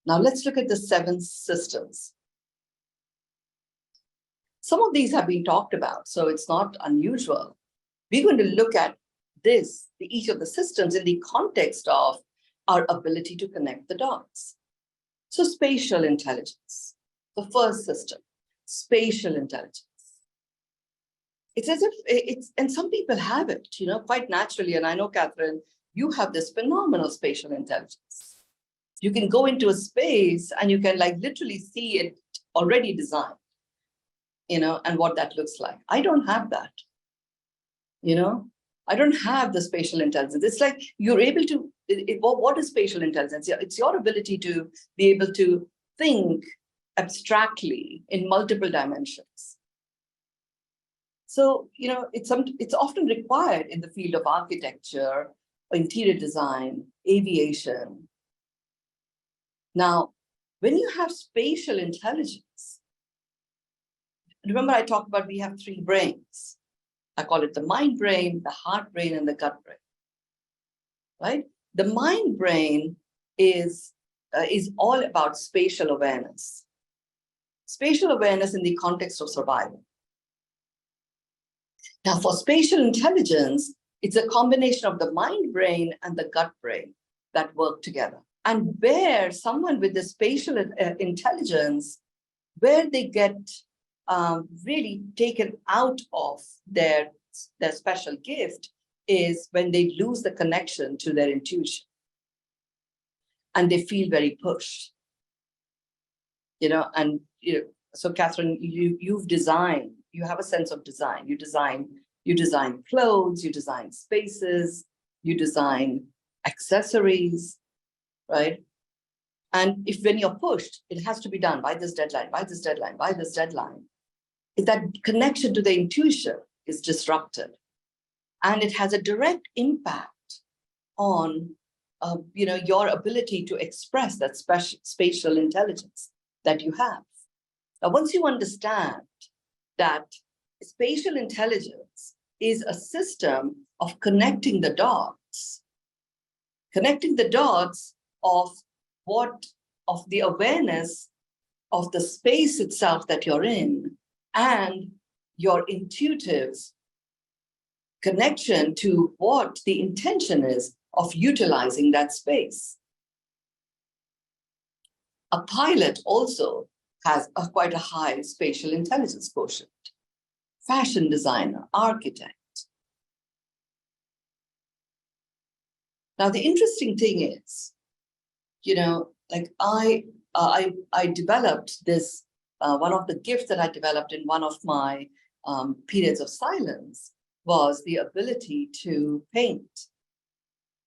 Now let's look at the 7 systems. Some of these have been talked about, so it's not unusual. We're going to look at each of the systems in the context of our ability to connect the dots. So spatial intelligence, the first system, spatial intelligence. It's as if and some people have it, quite naturally. And I know, Catherine, you have this phenomenal spatial intelligence. You can go into a space and you can literally see it already designed, and what that looks like. I don't have that, I don't have the spatial intelligence. It's like you're able to, what is spatial intelligence? It's your ability to be able to think abstractly in multiple dimensions. So, it's often required in the field of architecture, interior design, aviation. Now, when you have spatial intelligence, remember I talked about we have 3 brains. I call it the mind brain, the heart brain, and the gut brain, right? The mind brain is all about spatial awareness. Spatial awareness in the context of survival. Now, for spatial intelligence, it's a combination of the mind brain and the gut brain that work together. And where someone with the spatial intelligence, where they get really taken out of their special gift is when they lose the connection to their intuition. And they feel very pushed. So Catherine, you've designed, you have a sense of design. You design clothes, you design spaces, you design accessories, right? And when you're pushed, it has to be done by this deadline, by this deadline, by this deadline. If that connection to the intuition is disrupted, and it has a direct impact on your ability to express that spatial intelligence that you have. Now, once you understand that spatial intelligence is a system of connecting the dots of the awareness of the space itself that you're in and your intuitive connection to what the intention is of utilizing that space. A pilot also has quite a high spatial intelligence quotient. Fashion designer, architect. Now, the interesting thing is, I developed this, one of the gifts that I developed in one of my periods of silence was the ability to paint.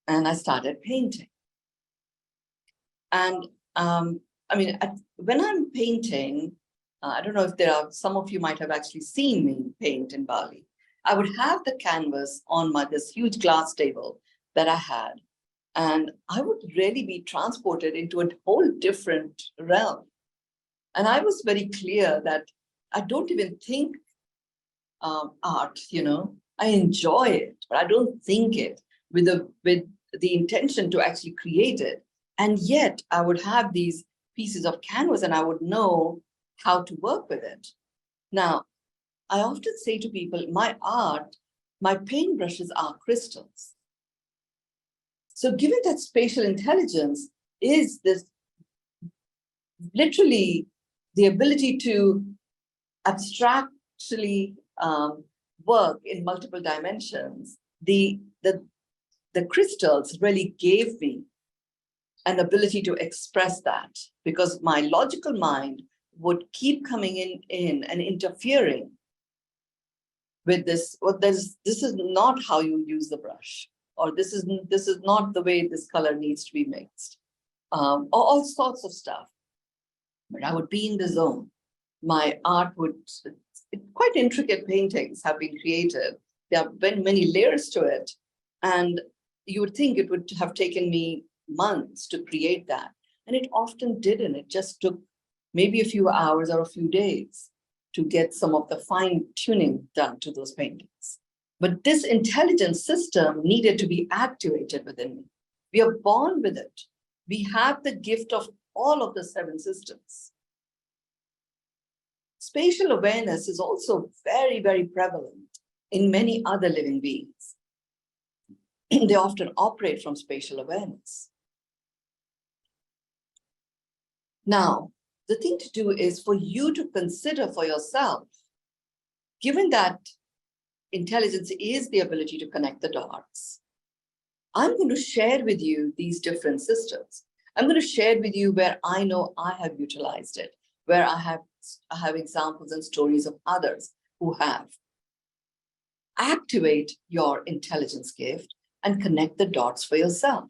And I started painting. And when I'm painting, I don't know if some of you might have actually seen me paint in Bali. I would have the canvas on this huge glass table that I had, and I would really be transported into a whole different realm. And I was very clear that I don't even think art, I enjoy it, but I don't think it with the intention to actually create it. And yet I would have these pieces of canvas and I would know how to work with it. Now, I often say to people, my art, my paintbrushes are crystals. So given that spatial intelligence is this literally the ability to abstractly work in multiple dimensions, the crystals really gave me an ability to express that, because my logical mind would keep coming in and interfering with this. Well, this is not how you use the brush, or this is not the way this color needs to be mixed, or all sorts of stuff. But I would be in the zone. My art quite intricate paintings have been created. There have been many layers to it, and you would think it would have taken me months to create that. And it often didn't. It just took maybe a few hours or a few days to get some of the fine tuning done to those paintings. But this intelligence system needed to be activated within me. We are born with it. We have the gift of all of the 7 systems. Spatial awareness is also very, very prevalent in many other living beings. They often operate from spatial awareness. Now, the thing to do is for you to consider for yourself, given that intelligence is the ability to connect the dots, I'm going to share with you these different systems. I'm going to share with you where I know I have utilized it, where I have examples and stories of others who have. Activate your intelligence gift and connect the dots for yourself.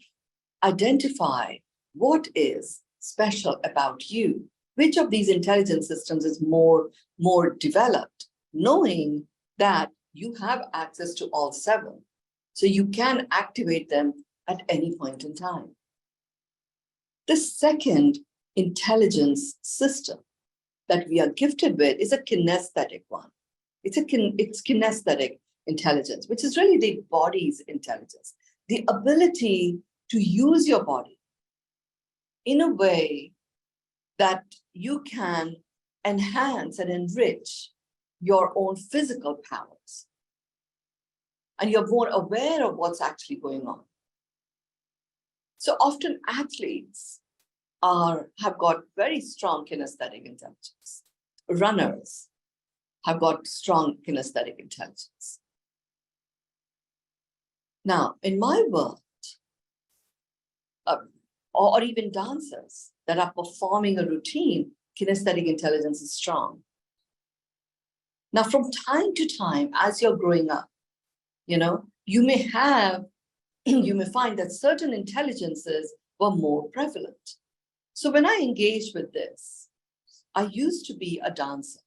Identify what is special about you. Which of these intelligence systems is more developed, knowing that you have access to all 7. So you can activate them at any point in time. The second intelligence system that we are gifted with is a kinesthetic one. It's kinesthetic intelligence, which is really the body's intelligence, the ability to use your body in a way that you can enhance and enrich your own physical powers. And you're more aware of what's actually going on. So often athletes have got very strong kinesthetic intelligence. Runners have got strong kinesthetic intelligence. Now, in my world, or even dancers that are performing a routine, kinesthetic intelligence is strong. Now, from time to time, as you're growing up, you may find that certain intelligences were more prevalent. So when I engaged with this, I used to be a dancer.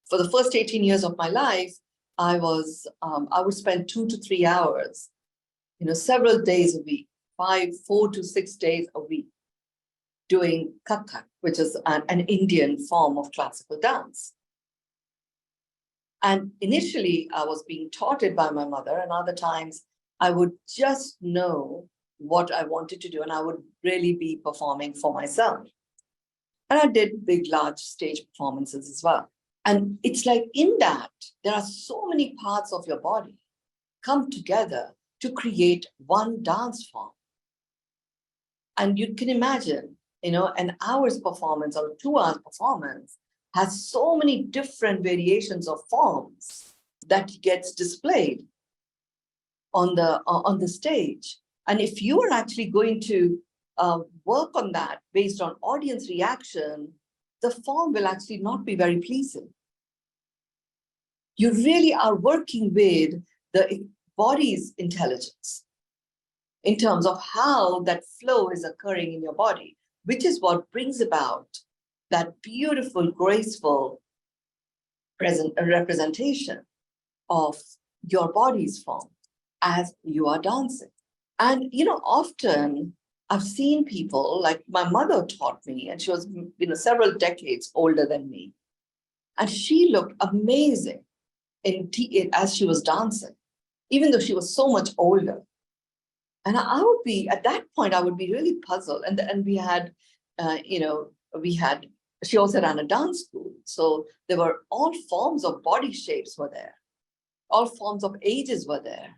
For the first 18 years of my life, I would spend 2 to 3 hours, several days a week, 4 to 6 days a week, doing Kathak, which is an Indian form of classical dance. And initially, I was being taught it by my mother, and other times I would just know what I wanted to do, and I would really be performing for myself. And I did big, large stage performances as well. And it's like in that, there are so many parts of your body come together to create one dance form. And you can imagine, an hour's performance or 2 hours performance has so many different variations of forms that gets displayed on the stage. And if you are actually going to work on that based on audience reaction, the form will actually not be very pleasing. You really are working with the body's intelligence in terms of how that flow is occurring in your body, which is what brings about that beautiful, graceful representation of your body's form as you are dancing. And, often I've seen people, like my mother taught me, and she was, several decades older than me. And she looked amazing as she was dancing, even though she was so much older. And I would be, at that point, I would be really puzzled. And we had, she also ran a dance school. So there were all forms of body shapes were there. All forms of ages were there.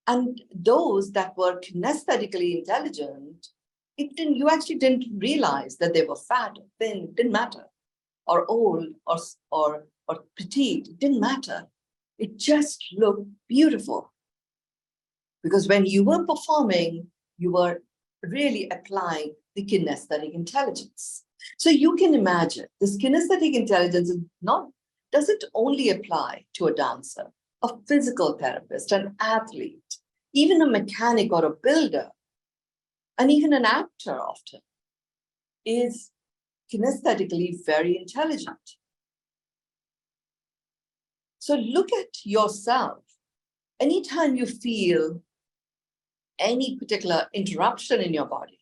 And those that were kinesthetically intelligent, you actually didn't realize that they were fat, or thin, it didn't matter, or old, or petite, it didn't matter. It just looked beautiful. Because when you were performing, you were really applying the kinesthetic intelligence. So you can imagine this kinesthetic intelligence doesn't only apply to a dancer, a physical therapist, an athlete, even a mechanic or a builder, and even an actor often is kinesthetically very intelligent. So look at yourself. Anytime you feel any particular interruption in your body,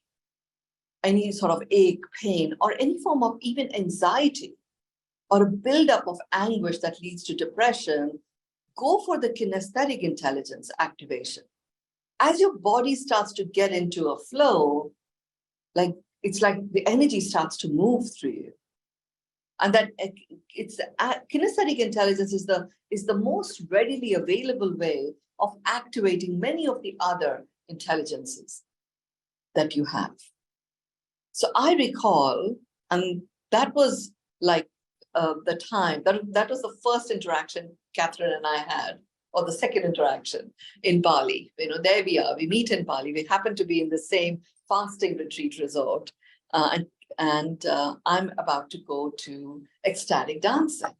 any sort of ache, pain, or any form of even anxiety, or a buildup of anguish that leads to depression, go for the kinesthetic intelligence activation. As your body starts to get into a flow, like it's like the energy starts to move through you. And that it's kinesthetic intelligence is the most readily available way of activating many of the other intelligences that you have. So I recall, and that was like the time, that was the first interaction Catherine and I had, or the second interaction in Bali. There we are, we meet in Bali. We happen to be in the same fasting retreat resort. And I'm about to go to ecstatic dancing.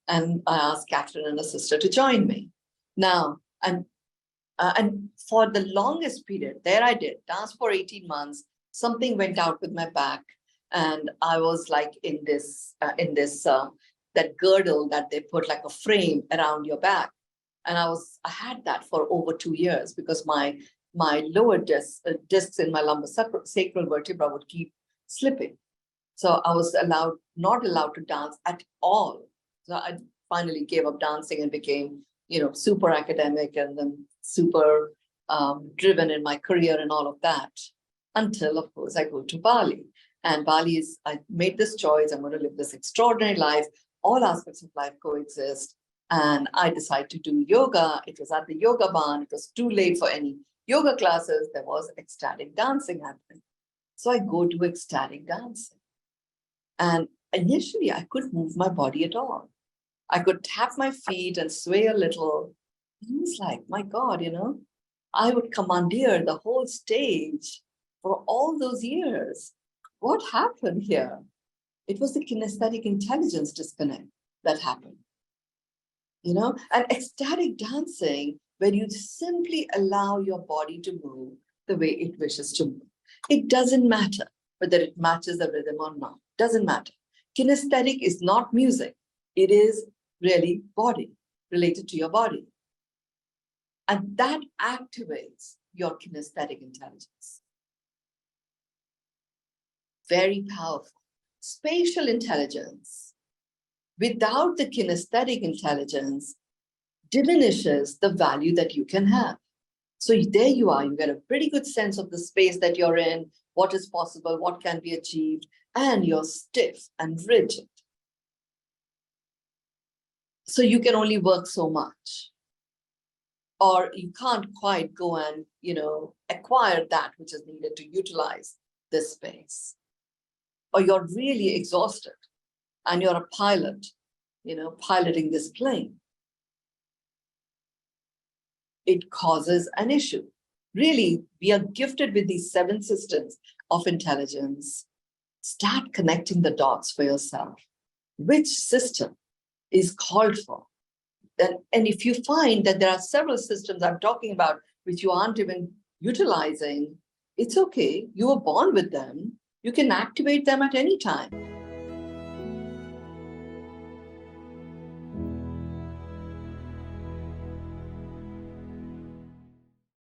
And I asked Catherine and her sister to join me. Now, and for the longest period, there I did, dance for 18 months, something went out with my back, and I was like in this, that girdle that they put like a frame around your back. And I had that for over 2 years because my lower discs in my lumbosacral vertebra would keep slipping. So I was not allowed to dance at all. So I finally gave up dancing and became, super academic and then super driven in my career and all of that, until, of course, I go to Bali. And Bali I made this choice, I'm going to live this extraordinary life. All aspects of life coexist. And I decided to do yoga. It was at the yoga barn. It was too late for any yoga classes. There was ecstatic dancing happening. So I go to ecstatic dancing. And initially, I couldn't move my body at all. I could tap my feet and sway a little. And it was like, my God, I would commandeer the whole stage for all those years. What happened here? It was the kinesthetic intelligence disconnect that happened. And ecstatic dancing, where you simply allow your body to move the way it wishes to move. It doesn't matter whether it matches the rhythm or not. Doesn't matter. Kinesthetic is not music. It is really body, related to your body. And that activates your kinesthetic intelligence. Very powerful. Spatial intelligence, without the kinesthetic intelligence, diminishes the value that you can have. So there you are, you get a pretty good sense of the space that you're in, what is possible, what can be achieved, and you're stiff and rigid. So you can only work so much. Or you can't quite go and, acquire that which is needed to utilize this space. Or you're really exhausted and you're a pilot, piloting this plane. It causes an issue. Really, we are gifted with these 7 systems of intelligence. Start connecting the dots for yourself. Which system is called for? And if you find that there are several systems I'm talking about which you aren't even utilizing, it's okay. You were born with them. You can activate them at any time.